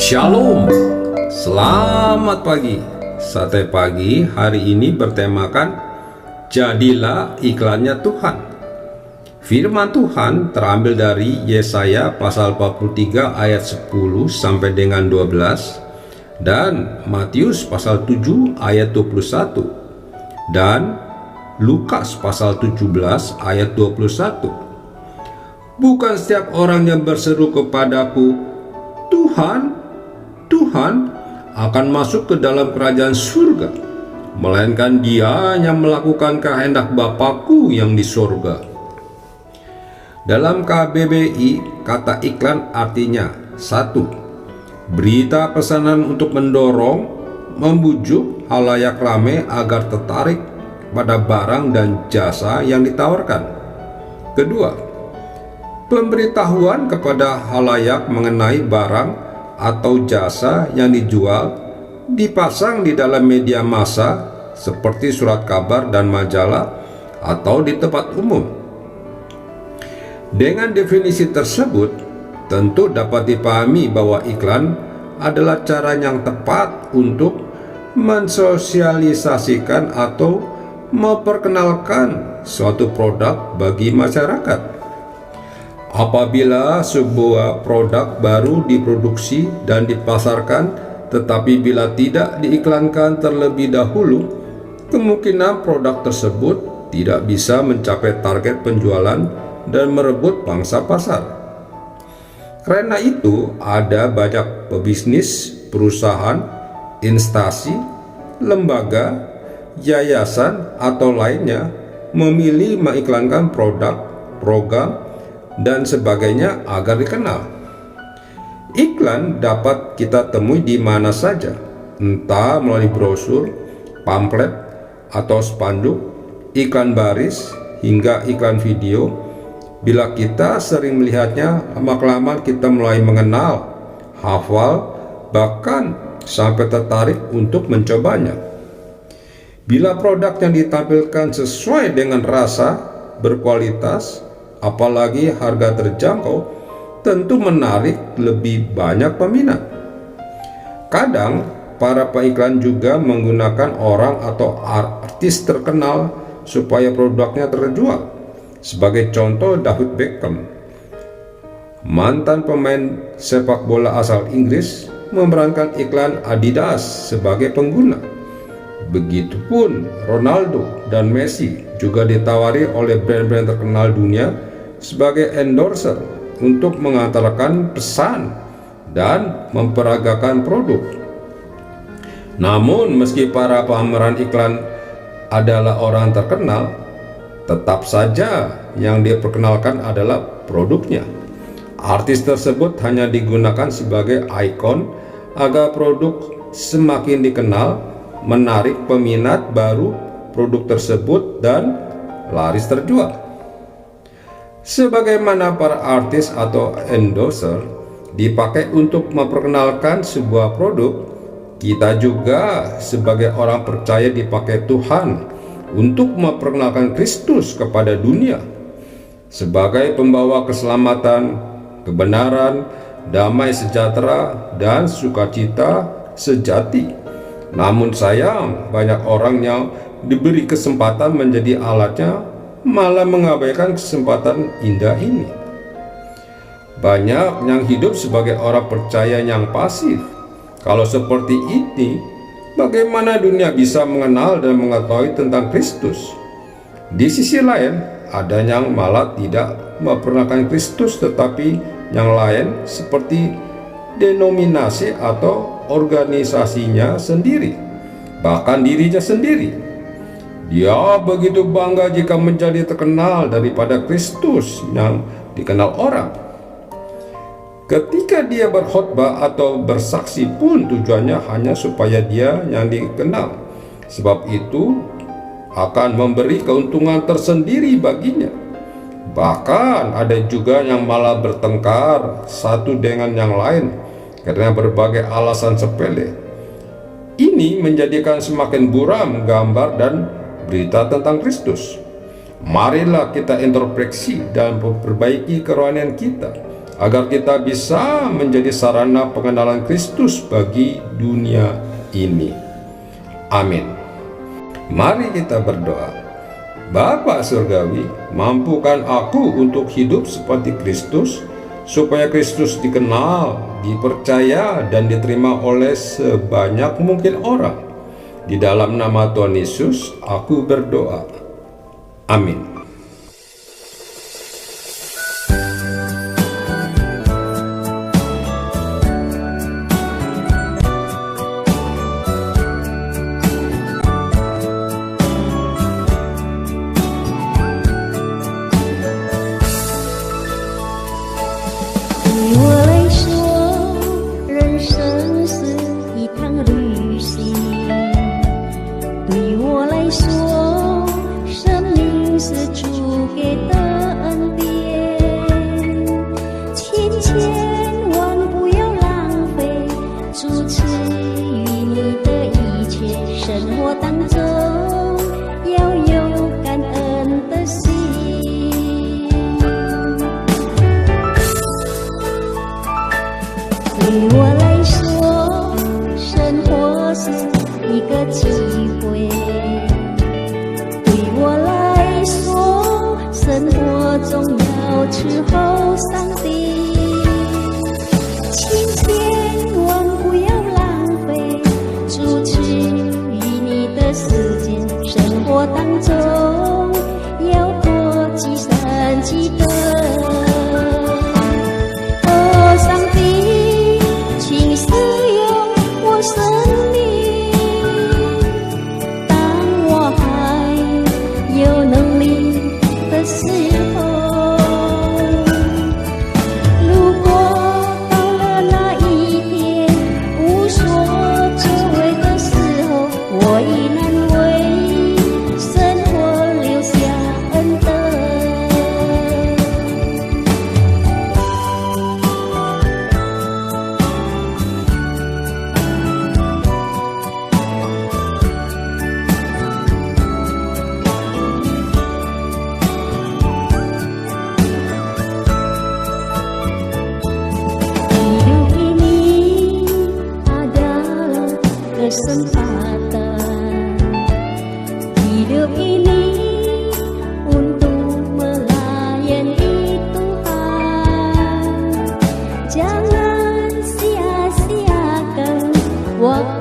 Shalom, selamat pagi. Sate pagi hari ini bertemakan Jadilah iklannya Tuhan. Firman Tuhan terambil dari Yesaya pasal 43 ayat 10 sampai dengan 12 dan Matius pasal 7 ayat 21 dan Lukas pasal 17 ayat 21. Bukan setiap orang yang berseru kepadaku, Tuhan, Tuhan, akan masuk ke dalam kerajaan surga, melainkan dia yang melakukan kehendak Bapakku yang di surga. Dalam KBBI, kata iklan artinya 1. Berita pesanan untuk mendorong, membujuk halayak ramai agar tertarik pada barang dan jasa yang ditawarkan. Kedua, pemberitahuan kepada halayak mengenai barang atau jasa yang dijual dipasang di dalam media massa seperti surat kabar dan majalah atau di tempat umum. Dengan definisi tersebut, tentu dapat dipahami bahwa iklan adalah cara yang tepat untuk mensosialisasikan atau memperkenalkan suatu produk bagi masyarakat. Apabila sebuah produk baru diproduksi dan dipasarkan, tetapi bila tidak diiklankan terlebih dahulu, kemungkinan produk tersebut tidak bisa mencapai target penjualan dan merebut pangsa pasar. Karena itu, ada banyak pebisnis, perusahaan, instansi, lembaga, yayasan, atau lainnya memilih mengiklankan produk, program, dan sebagainya agar dikenal. Iklan dapat kita temui di mana saja, entah melalui brosur, pamflet, atau spanduk, iklan baris, hingga iklan video. Bila kita sering melihatnya, lama-kelamaan kita mulai mengenal, hafal, bahkan sampai tertarik untuk mencobanya. Bila produk yang ditampilkan sesuai dengan rasa, berkualitas, apalagi harga terjangkau, tentu menarik lebih banyak peminat. Kadang para peiklan juga menggunakan orang atau artis terkenal supaya produknya terjual. Sebagai contoh, David Beckham, mantan pemain sepak bola asal Inggris, memerankan iklan Adidas sebagai pengguna. Begitupun Ronaldo dan Messi juga ditawari oleh brand-brand terkenal dunia sebagai endorser untuk mengantarkan pesan dan memperagakan produk. Namun meski para pemeran iklan adalah orang terkenal, tetap saja yang diperkenalkan adalah produknya. Artis tersebut hanya digunakan sebagai ikon agar produk semakin dikenal, menarik peminat baru produk tersebut dan laris terjual. Sebagaimana para artis atau endorser dipakai untuk memperkenalkan sebuah produk, kita juga sebagai orang percaya dipakai Tuhan untuk memperkenalkan Kristus kepada dunia sebagai pembawa keselamatan, kebenaran, damai sejahtera, dan sukacita sejati. Namun sayang, banyak orang yang diberi kesempatan menjadi alatnya malah mengabaikan kesempatan indah ini. Banyak yang hidup sebagai orang percaya yang pasif. Kalau seperti ini, bagaimana dunia bisa mengenal dan mengetahui tentang Kristus? Di sisi lain, ada yang malah tidak memperkenalkan Kristus, tetapi yang lain seperti denominasi atau organisasinya sendiri, bahkan dirinya sendiri. Dia begitu bangga jika menjadi terkenal daripada Kristus yang dikenal orang. Ketika dia berkhotbah atau bersaksi pun tujuannya hanya supaya dia yang dikenal. Sebab itu akan memberi keuntungan tersendiri baginya. Bahkan ada juga yang malah bertengkar satu dengan yang lain karena berbagai alasan sepele. Ini menjadikan semakin buram gambar dan berita tentang Kristus. Marilah kita introspeksi dan memperbaiki kerohanian kita agar kita bisa menjadi sarana pengenalan Kristus bagi dunia ini. Amin. Mari kita berdoa. Bapa Surgawi, mampukan aku untuk hidup seperti Kristus, supaya Kristus dikenal, dipercaya, dan diterima oleh sebanyak mungkin orang. Di dalam nama Tuhan Yesus, aku berdoa. Amin.对我来说，生活是一个机会；对我来说，生活中要伺候上帝。请千万不要浪费主赐予你的时间，生活当中要多积善积德。Kesempatan hidup ini untuk melayani Tuhan. Jangan sia-siakan waktu